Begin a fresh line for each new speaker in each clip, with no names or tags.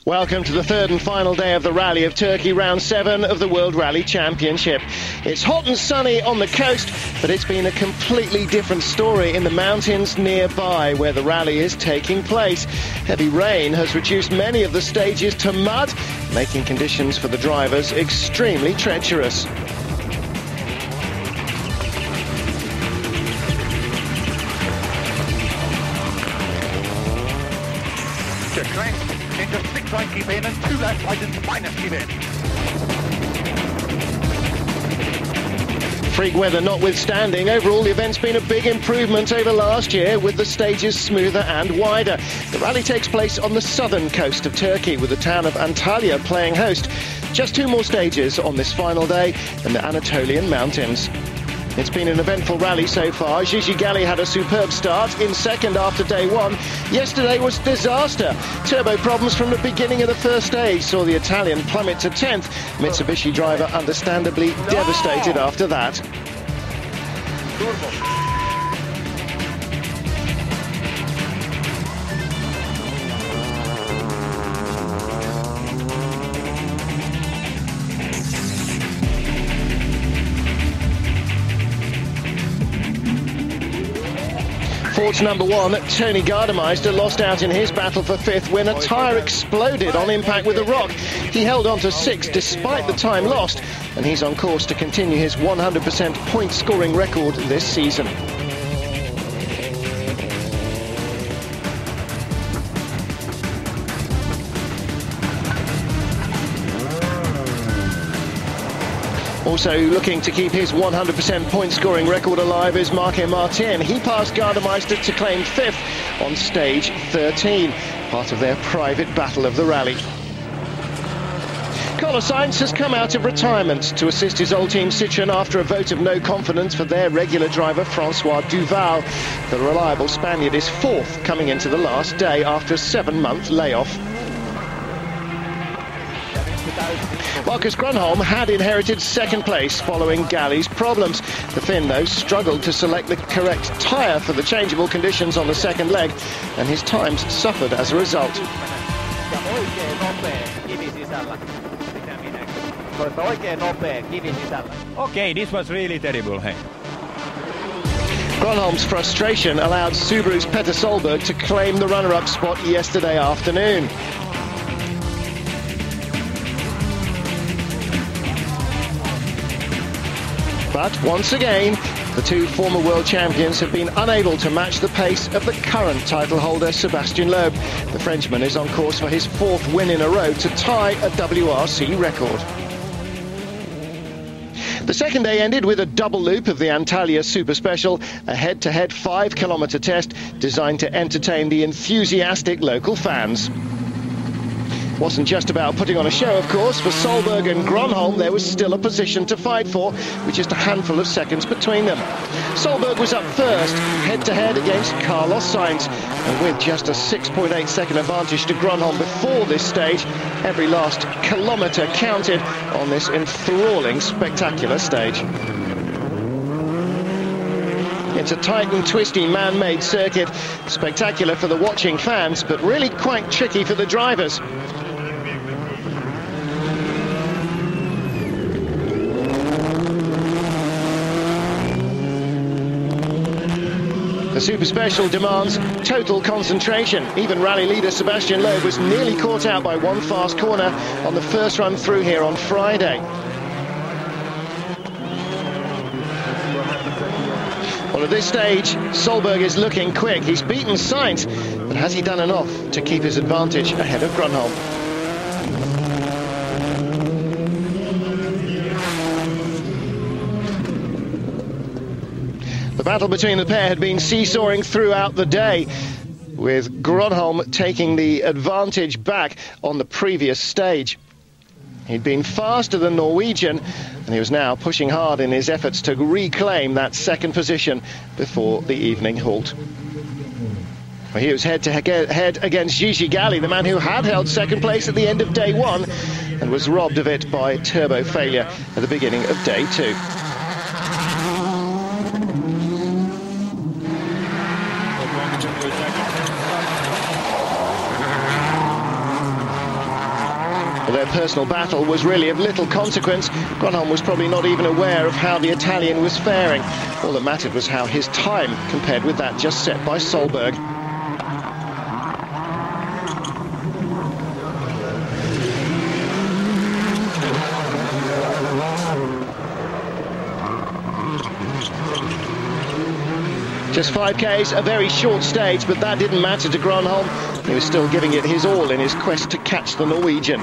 Welcome to the third and final day of the Rally of Turkey, round 7 of the World Rally Championship. It's hot and sunny on the coast, but it's been a completely different story in the mountains nearby where the rally is taking place. Heavy rain has reduced many of the stages to mud, making conditions for the drivers extremely treacherous.
Into 6 right keep in and 2 left right into minus keep in.
Freak weather notwithstanding, overall the event's been a big improvement over last year with the stages smoother and wider. The rally takes place on the southern coast of Turkey with the town of Antalya playing host. Just 2 more stages on this final day in the Anatolian mountains. It's been an eventful rally so far. Gigi Galli had a superb start in second after day 1. Yesterday was disaster. Turbo problems from the beginning of the first stage saw the Italian plummet to 10th. Mitsubishi driver understandably devastated after that. Ford's number 1, Tony Gardemeister, lost out in his battle for 5th when a tyre exploded on impact with a rock. He held on to 6th despite the time lost, and he's on course to continue his 100% point-scoring record this season. Also looking to keep his 100% point-scoring record alive is Marque Martin. He passed Gardemeister to claim 5th on stage 13, part of their private battle of the rally. Carlos Sainz has come out of retirement to assist his old team Citroën after a vote of no confidence for their regular driver Francois Duval. The reliable Spaniard is 4th coming into the last day after a 7-month layoff. Marcus Grönholm had inherited 2nd place following Galli's problems. The Finn, though, struggled to select the correct tyre for the changeable conditions on the second leg, and his times suffered as a result.
Okay, this was really terrible, hey.
Grönholm's frustration allowed Subaru's Petter Solberg to claim the runner-up spot yesterday afternoon. But once again, the 2 former world champions have been unable to match the pace of the current title holder, Sébastien Loeb. The Frenchman is on course for his 4th win in a row to tie a WRC record. The second day ended with a double loop of the Antalya Super Special, a head-to-head 5-kilometre test designed to entertain the enthusiastic local fans. Wasn't just about putting on a show, of course. For Solberg and Grönholm, there was still a position to fight for, with just a handful of seconds between them. Solberg was up first, head-to-head against Carlos Sainz, and with just a 6.8-second advantage to Grönholm before this stage, every last kilometre counted on this enthralling, spectacular stage. It's a tight and twisty man-made circuit, spectacular for the watching fans, but really quite tricky for the drivers. The Super Special demands total concentration. Even rally leader Sébastien Loeb was nearly caught out by one fast corner on the first run through here on Friday. Well, at this stage, Solberg is looking quick. He's beaten Sainz, but has he done enough to keep his advantage ahead of Grönholm? The battle between the pair had been seesawing throughout the day, with Grönholm taking the advantage back on the previous stage. He'd been faster than Norwegian, and he was now pushing hard in his efforts to reclaim that 2nd position before the evening halt. Well, he was head-to-head against Gigi Galli, the man who had held 2nd place at the end of day 1 and was robbed of it by turbo failure at the beginning of day 2. But their personal battle was really of little consequence. Gronholm was probably not even aware of how the Italian was faring. All that mattered was how his time compared with that just set by Solberg. Just 5Ks, a very short stage, but that didn't matter to Gronholm. He was still giving it his all in his quest to catch the Norwegian.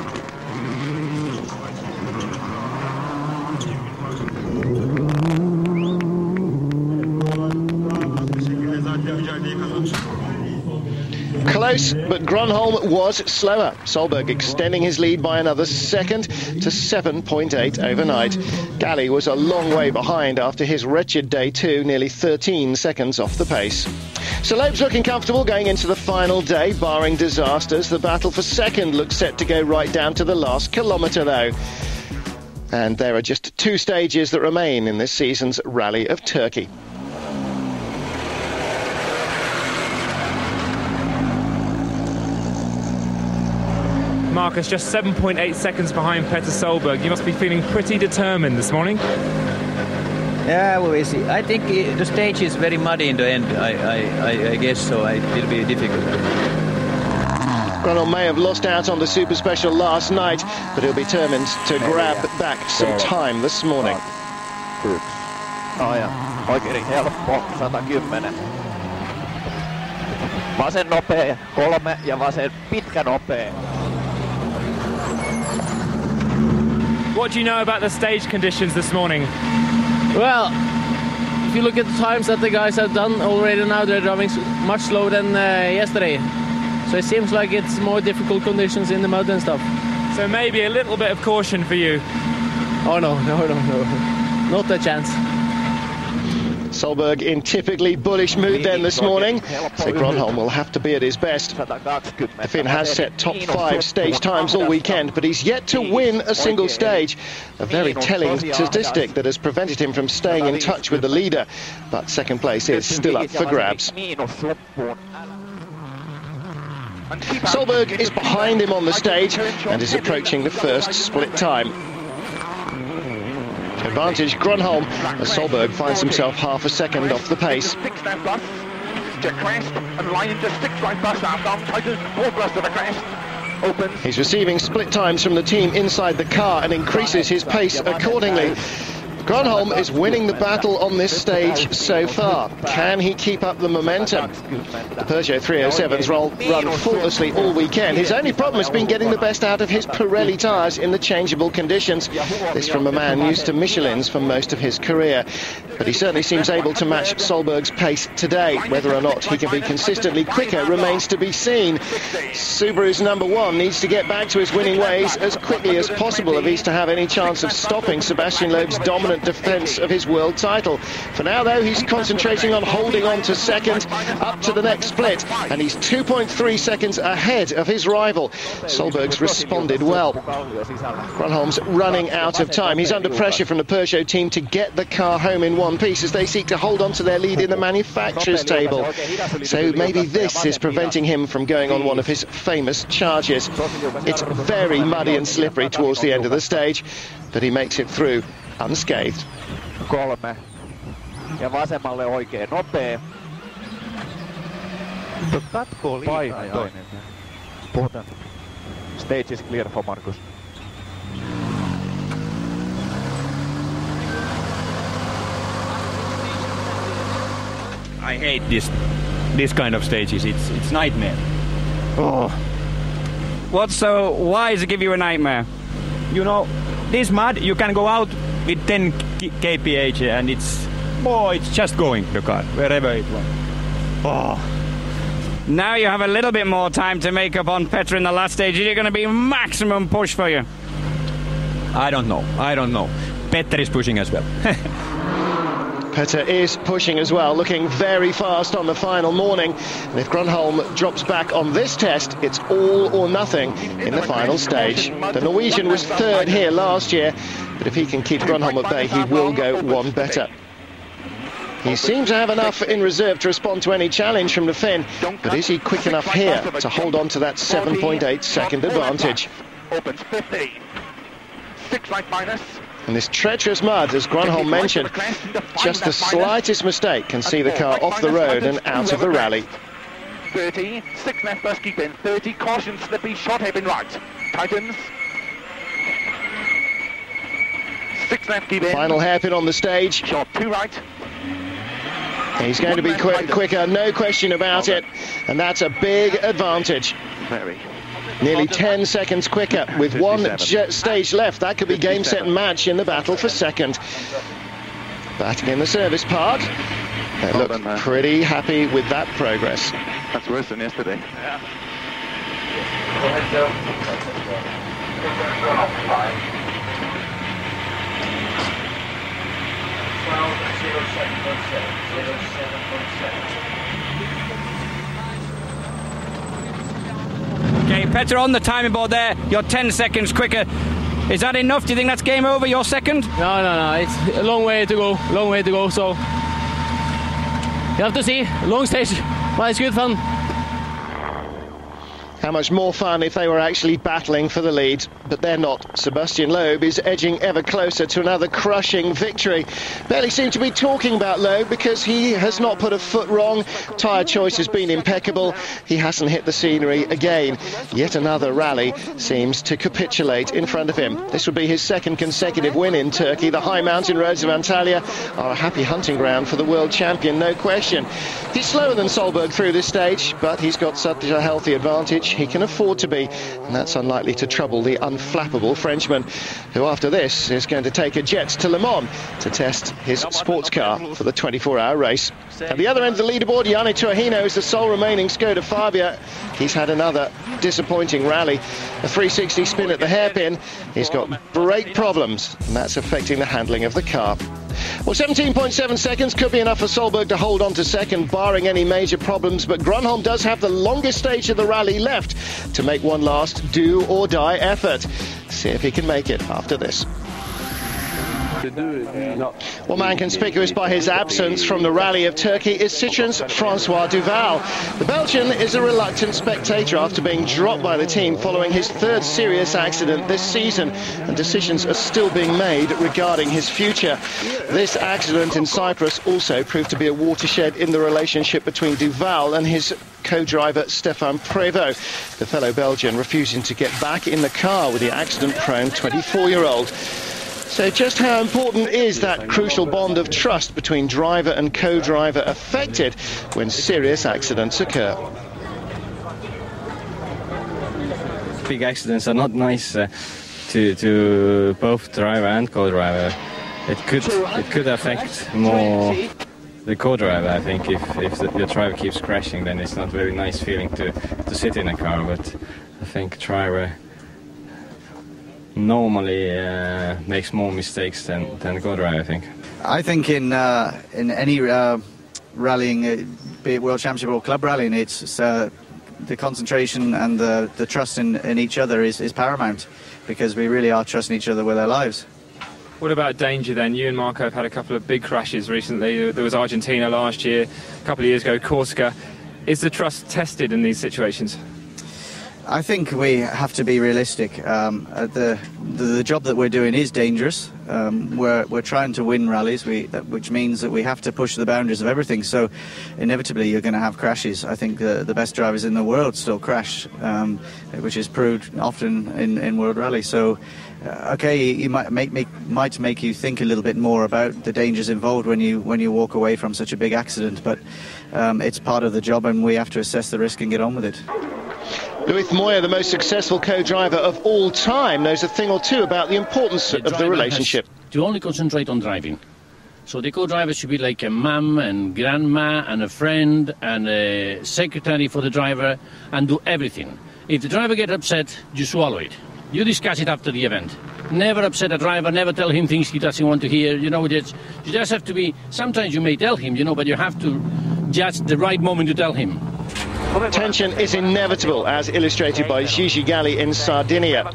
Close, but Gronholm was slower. Solberg extending his lead by another second to 7.8 overnight. Galli was a long way behind after his wretched day 2, nearly 13 seconds off the pace. So Loeb's looking comfortable going into the final day, barring disasters. The battle for second looks set to go right down to the last kilometre, though. And there are just 2 stages that remain in this season's Rally of Turkey.
Marcus, just 7.8 seconds behind Petter Solberg. You must be feeling pretty determined this morning.
Yeah, well, we see. I think the stage is very muddy in the end, I guess, so it will be difficult.
Gronholm may have lost out on the Super Special last night, but he'll be determined to grab back some time this morning.
Oikein helppo, 110. Vasen nopea, 3 ja vasen pitkä nopea.
What do you know about the stage conditions this morning?
Well, if you look at the times that the guys have done already now, they're driving much slower than yesterday. So it seems like it's more difficult conditions in the mud and stuff.
So maybe a little bit of caution for you.
Oh no. Not a chance.
Solberg in typically bullish mood then this morning, so Gronholm will have to be at his best. The Finn has set top 5 stage times all weekend, but he's yet to win a single stage. A very telling statistic that has prevented him from staying in touch with the leader, but second place is still up for grabs. Solberg is behind him on the stage and is approaching the first split time. Advantage Gronholm as Solberg finds himself half a second off the pace. He's receiving split times from the team inside the car and increases his pace accordingly. Gronholm is winning the battle on this stage so far. Can he keep up the momentum? The Peugeot 307's run faultlessly all weekend. His only problem has been getting the best out of his Pirelli tyres in the changeable conditions. This from a man used to Michelin's for most of his career. But he certainly seems able to match Solberg's pace today. Whether or not he can be consistently quicker remains to be seen. Subaru's #1 needs to get back to his winning ways as quickly as possible if he's to have any chance of stopping Sebastian Loeb's dominant defence of his world title. For now, though, he's concentrating on holding on to second up to the next split, and he's 2.3 seconds ahead of his rival. Solberg's responded well. Gronholm's running out of time. He's under pressure from the Peugeot team to get the car home in one piece as they seek to hold on to their lead in the manufacturer's table. So maybe this is preventing him from going on one of his famous charges. It's very muddy and slippery towards the end of the stage, but he makes it through unscathed.
3 ja vasemmalle oikein nopea. Katko oli toinen. Puhutaan. Stage is clear for Markus.
I hate this kind of stages. It's nightmare. Oh. What's so? Why does it give you a nightmare? You know, this mud, you can go out with 10 kph and it's just going the car wherever it wants. Oh. Now you have a little bit more time to make up on Petter in the last stage. Is it going to be maximum push for you? I don't know. Petter is pushing as well.
Petter is pushing as well, looking very fast on the final morning. And if Gronholm drops back on this test, it's all or nothing in the final stage. The Norwegian was 3rd here last year, but if he can keep Gronholm at bay, he will go one better. He seems to have enough in reserve to respond to any challenge from the Finn, but is he quick enough here to hold on to that 7.8 second advantage?
opens 50. 6 right minus.
And this treacherous mud, as Grönholm mentioned, just the slightest mistake can see the car off the road and out of the rally.
30, 6 left first keep in, 30, caution slippy, short hairpin right, tightens. 6 left keep in.
Final hairpin on the stage.
Short 2 right.
He's going to be quicker, no question about it, and that's a big advantage.
Very.
Nearly 10 seconds quicker with one stage left. That could be game, set and match in the battle for second. Batting in the service park. They look pretty happy with that progress.
That's worse than yesterday. Yeah.
Okay, Petter on the timing board there. You're 10 seconds quicker. Is that enough? Do you think that's game over? You're second?
No. It's a long way to go. So you have to see. Long stage, but it's good fun.
How much more fun if they were actually battling for the lead, but they're not. Sebastian Loeb is edging ever closer to another crushing victory. Barely seem to be talking about Loeb because he has not put a foot wrong. Tyre choice has been impeccable. He hasn't hit the scenery again. Yet another rally seems to capitulate in front of him. This would be his second consecutive win in Turkey. The high mountain roads of Antalya are a happy hunting ground for the world champion, no question. He's slower than Solberg through this stage, but he's got such a healthy advantage. He can afford to be, and that's unlikely to trouble the unflappable Frenchman, who after this is going to take a jet to Le Mans to test his sports car for the 24-hour race. At the other end of the leaderboard, Yanni Tuahino is the sole remaining Skoda Fabia. He's had another disappointing rally. A 360 spin at the hairpin. He's got brake problems, and that's affecting the handling of the car. Well, 17.7 seconds could be enough for Solberg to hold on to second, barring any major problems, but Grönholm does have the longest stage of the rally left to make one last do-or-die effort. See if he can make it after this. One man conspicuous by his absence from the Rally of Turkey is Citroen's Francois Duval. The Belgian is a reluctant spectator after being dropped by the team following his third serious accident this season, and decisions are still being made regarding his future. This accident in Cyprus also proved to be a watershed in the relationship between Duval and his co-driver Stefan Prévost, the fellow Belgian refusing to get back in the car with the accident-prone 24-year-old. So just how important is that crucial bond of trust between driver and co-driver affected when serious accidents occur?
Big accidents are not nice to both driver and co-driver. It could affect more the co-driver, I think. If the driver keeps crashing, then it's not a very nice feeling to sit in a car. But I think driver normally makes more mistakes than the co-driver, I think.
I think in any rallying, be it World Championship or club rallying, it's the concentration and the trust in each other is paramount, because we really are trusting each other with our lives.
What about danger then? You and Marco have had a couple of big crashes recently. There was Argentina last year, a couple of years ago, Corsica. Is the trust tested in these situations?
I think we have to be realistic. The job that we're doing is dangerous. We're trying to win rallies, which means that we have to push the boundaries of everything. So inevitably you're going to have crashes. I think the best drivers in the world still crash, which is proved often in World Rally. So okay, it might make you think a little bit more about the dangers involved when you walk away from such a big accident. But it's part of the job, and we have to assess the risk and get on with it.
Luis Moya, the most successful co-driver of all time, knows a thing or two about the importance of the relationship.
To only concentrate on driving. So the co-driver should be like a mum and grandma and a friend and a secretary for the driver, and do everything. If the driver gets upset, you swallow it. You discuss it after the event. Never upset a driver, never tell him things he doesn't want to hear. You know, you just have to be, sometimes you may tell him, you know, but you have to judge the right moment to tell him.
Tension is inevitable, as illustrated by Gigi Galli in Sardinia.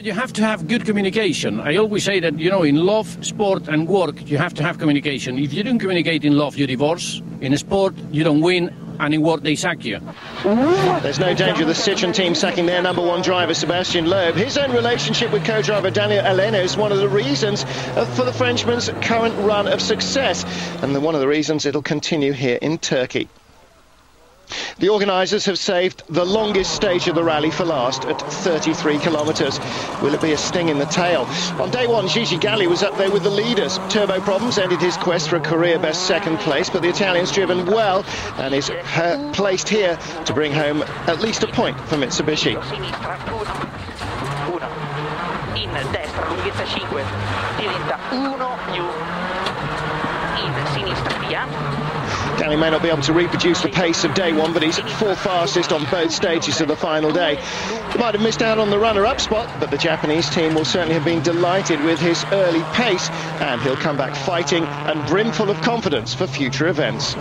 You have to have good communication. I always say that, you know, in love, sport and work, you have to have communication. If you don't communicate in love, you divorce. In sport, you don't win. and in what they sack you.
There's no danger of the Citroën team sacking their #1 driver, Sebastian Loeb. His own relationship with co-driver Daniel Elena is one of the reasons for the Frenchman's current run of success, and one of the reasons it'll continue here in Turkey. The organisers have saved the longest stage of the rally for last at 33 kilometres. Will it be a sting in the tail? On day one, Gigi Galli was up there with the leaders. Turbo problems ended his quest for a career-best second place, but the Italian's driven well and is placed here to bring home at least a point for Mitsubishi.
In destra, lunghezza 5, diventa 1 più in sinistra via.
Galli may not be able to reproduce the pace of day one, but he's 4th fastest on both stages of the final day. He might have missed out on the runner-up spot, but the Japanese team will certainly have been delighted with his early pace, and he'll come back fighting and brimful of confidence for future events.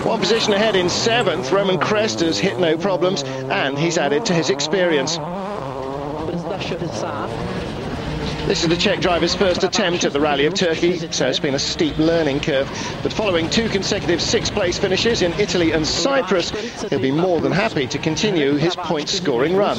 One position ahead in 7th, Roman Cresta's hit no problems, and he's added to his experience. This is the Czech driver's first attempt at the Rally of Turkey, so it's been a steep learning curve. But following 2 consecutive 6th-place finishes in Italy and Cyprus, he'll be more than happy to continue his point-scoring run.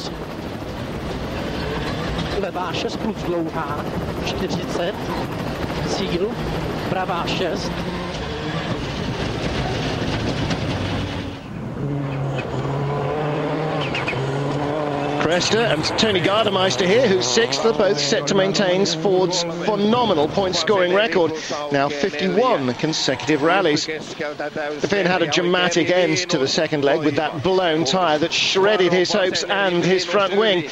Cresta and Tony Gardemeister here, who's 6th, are both set to maintain Ford's phenomenal point-scoring record, now 51 consecutive rallies. The Finn had a dramatic end to the second leg with that blown tyre that shredded his hopes and his front wing,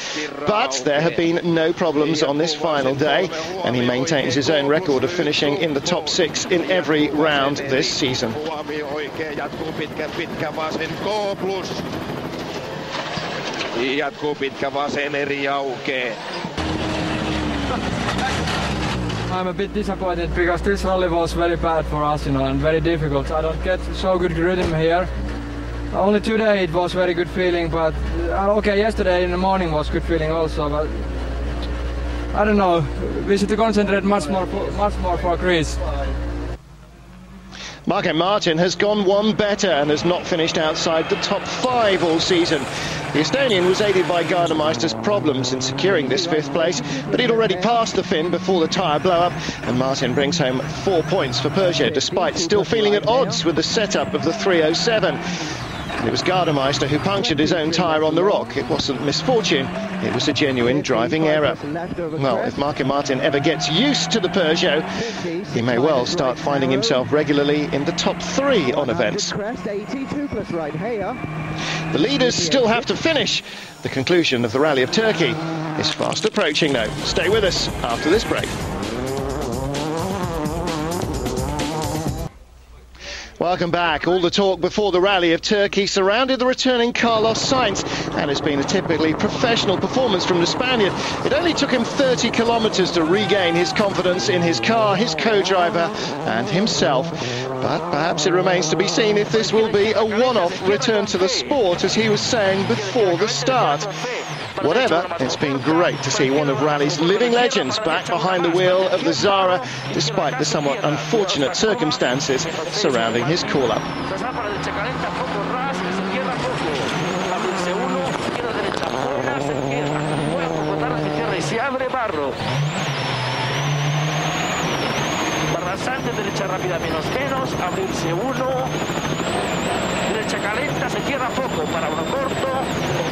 but there have been no problems on this final day, and he maintains his own record of finishing in the top 6 in every round this season.
I'm a bit disappointed because this rally was very bad for us, you know, and very difficult. I don't get so good rhythm here. Only today it was very good feeling, but okay, yesterday in the morning was good feeling also, but I don't know. We should concentrate much more for Greece.
Marco Martin has gone one better and has not finished outside the top 5 all season. The Estonian was aided by Gardemeister's problems in securing this 5th place, but he'd already passed the Finn before the tyre blow-up, and Martin brings home 4 points for Peugeot, despite still feeling at odds with the setup of the 307. It was Gardemeister who punctured his own tyre on the rock. It wasn't misfortune, it was a genuine driving error. Well, if Marco Martin ever gets used to the Peugeot, he may well start finding himself regularly in the top 3 on events. The leaders still have to finish. The conclusion of the Rally of Turkey is fast approaching, though. Stay with us after this break. Welcome back. All the talk before the Rally of Turkey surrounded the returning Carlos Sainz, and it's been a typically professional performance from the Spaniard. It only took him 30 kilometres to regain his confidence in his car, his co-driver and himself. But perhaps it remains to be seen if this will be a one-off return to the sport, as he was saying before the start. Whatever, it's been great to see one of Rally's living legends back behind the wheel of the Zara, despite the somewhat unfortunate circumstances surrounding his call-up.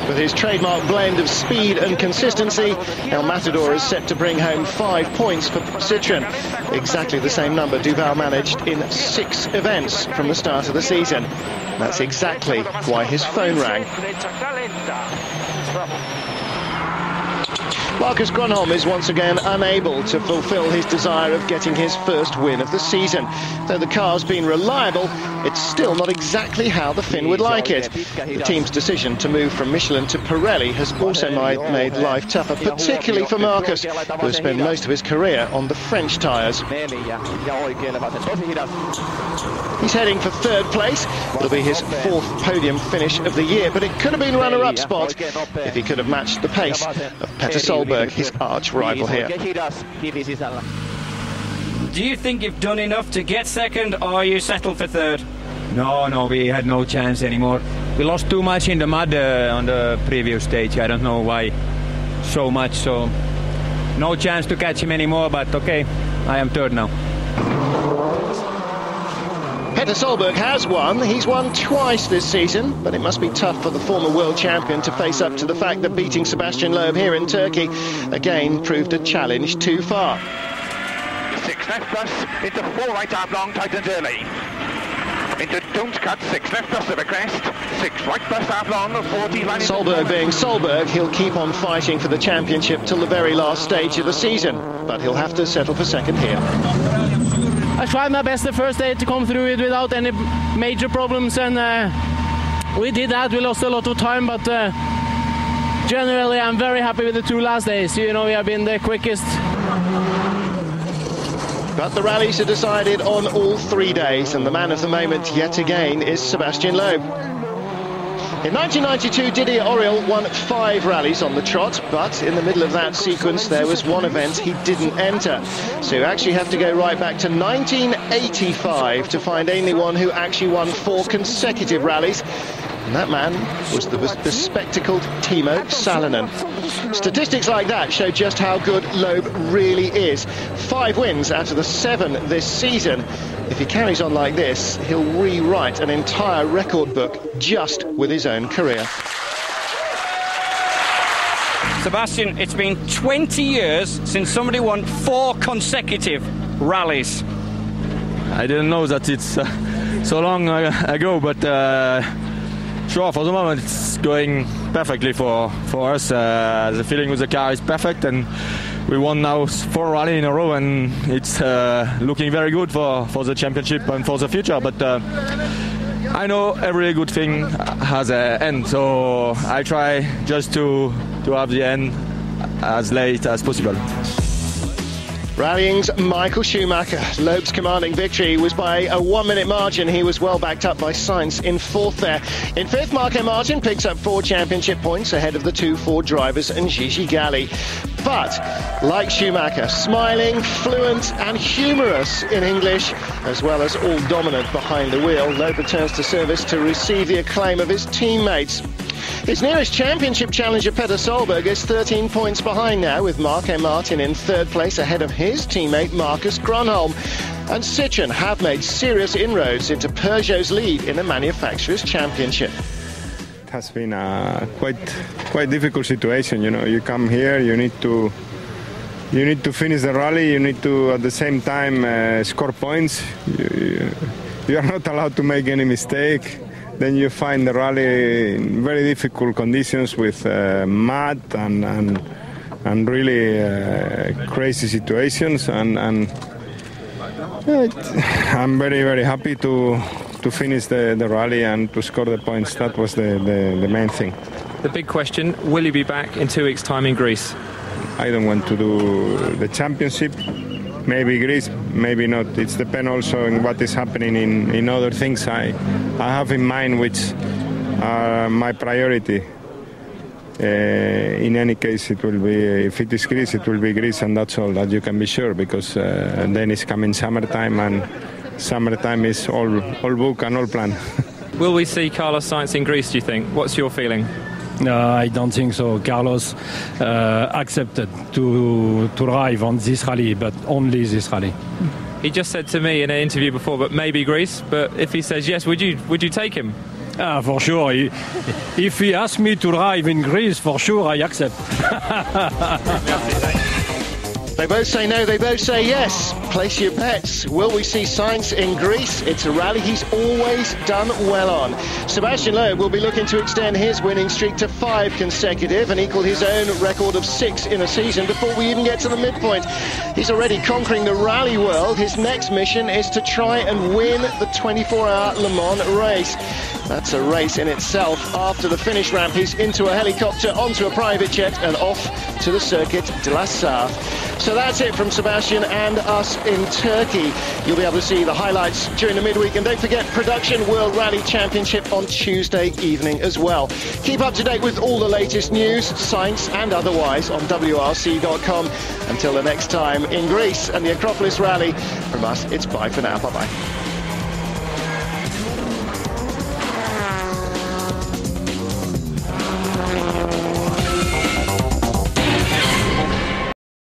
With his trademark blend of speed and consistency, El Matador is set to bring home 5 points for Citroën. Exactly the same number Duval managed in 6 events from the start of the season. That's exactly why his phone rang. Marcus Grönholm is once again unable to fulfill his desire of getting his first win of the season. Though the car's been reliable, it's still not exactly how the Finn would like it. The team's decision to move from Michelin to Pirelli has also made life tougher, particularly for Marcus, who has spent most of his career on the French tyres. He's heading for 3rd place. It'll be his 4th podium finish of the year, but it could have been runner-up spot if he could have matched the pace of Petter Solberg, his arch rival here.
Do you think you've done enough to get 2nd, or are you settled for 3rd? No, we had no chance anymore. We lost too much in the mud on the previous stage. I don't know why so much, so no chance to catch him anymore, but okay, I am third now.
Petter Solberg has won. He's won twice this season, but it must be tough for the former world champion to face up to the fact that beating Sebastian Loeb here in Turkey again proved a challenge too far.
6 left plus, into 4 right half long, tightens early. Into don't cut, 6 left plus of a crest, 6 right plus half long, 40 line.
Solberg being Solberg, he'll keep on fighting for the championship till the very last stage of the season, but he'll have to settle for second here.
I tried my best the first day to come through it without any major problems, and we did that. We lost a lot of time, but generally I'm very happy with the 2 last days. You know, we have been the quickest.
But the rallies are decided on all 3 days, and the man of the moment yet again is Sebastian Loeb. In 1992, Didier Auriol won 5 rallies on the trot, but in the middle of that sequence there was one event he didn't enter. So you actually have to go right back to 1985 to find only one who actually won 4 consecutive rallies. And that man was the bespectacled Timo Salonen. Statistics like that show just how good Loeb really is. 5 wins out of the 7 this season. If he carries on like this, he'll rewrite an entire record book just with his own career.
Sebastian, it's been 20 years since somebody won 4 consecutive rallies.
I didn't know that it's so long ago, but sure, for the moment it's going perfectly for us. The feeling with the car is perfect, and we won now 4 rallies in a row, and it's looking very good for the championship and for the future. But I know every good thing has an end, so I try just to have the end as late as possible.
Rallying's Michael Schumacher. Loeb's commanding victory was by a 1-minute margin. He was well backed up by Sainz in 4th there. In 5th, Marco Martin picks up 4 championship points ahead of the 2 Ford drivers and Gigi Galli. But, like Schumacher, smiling, fluent and humorous in English, as well as all dominant behind the wheel, Loeb returns to service to receive the acclaim of his teammates. His nearest championship challenger, Petter Solberg, is 13 points behind now, with Marco Martin in 3rd place ahead of his teammate Marcus Grönholm. And Citroën have made serious inroads into Peugeot's lead in the manufacturers' championship.
It has been a quite difficult situation. You know, you come here, you need to finish the rally, you need to at the same time score points. You are not allowed to make any mistake. Then you find the rally in very difficult conditions with mud and really crazy situations. And I'm very happy to finish the rally and to score the points. That was the main thing.
The big question, will you be back in 2 weeks' time in Greece?
I don't want to do the championship. Maybe Greece, maybe not. It depends also on what is happening in other things I have in mind, which are my priority. In any case, it will be, if it is Greece, it will be Greece, and that's all that you can be sure, because then it's coming summertime, and summertime is all book and all plan.
Will we see Carlos Sainz in Greece, do you think? What's your feeling?
No, I don't think so. Carlos accepted to drive on this rally, but only this rally.
He just said to me in an interview before, but maybe Greece. But if he says yes, would you take him?
For sure. If he asks me to drive in Greece, for sure I accept.
They both say no, they both say yes. Place your bets. Will we see Sainz in Greece? It's a rally he's always done well on. Sebastian Loeb will be looking to extend his winning streak to 5 consecutive and equal his own record of 6 in a season before we even get to the midpoint. He's already conquering the rally world. His next mission is to try and win the 24-hour Le Mans race. That's a race in itself. After the finish ramp, he's into a helicopter, onto a private jet and off to the Circuit de la Sarthe. So that's it from Sebastian and us in Turkey. You'll be able to see the highlights during the midweek, and don't forget Production World Rally Championship on Tuesday evening as well. Keep up to date with all the latest news, science and otherwise on WRC.com. Until the next time in Greece and the Acropolis Rally, from us it's bye for now. Bye-bye.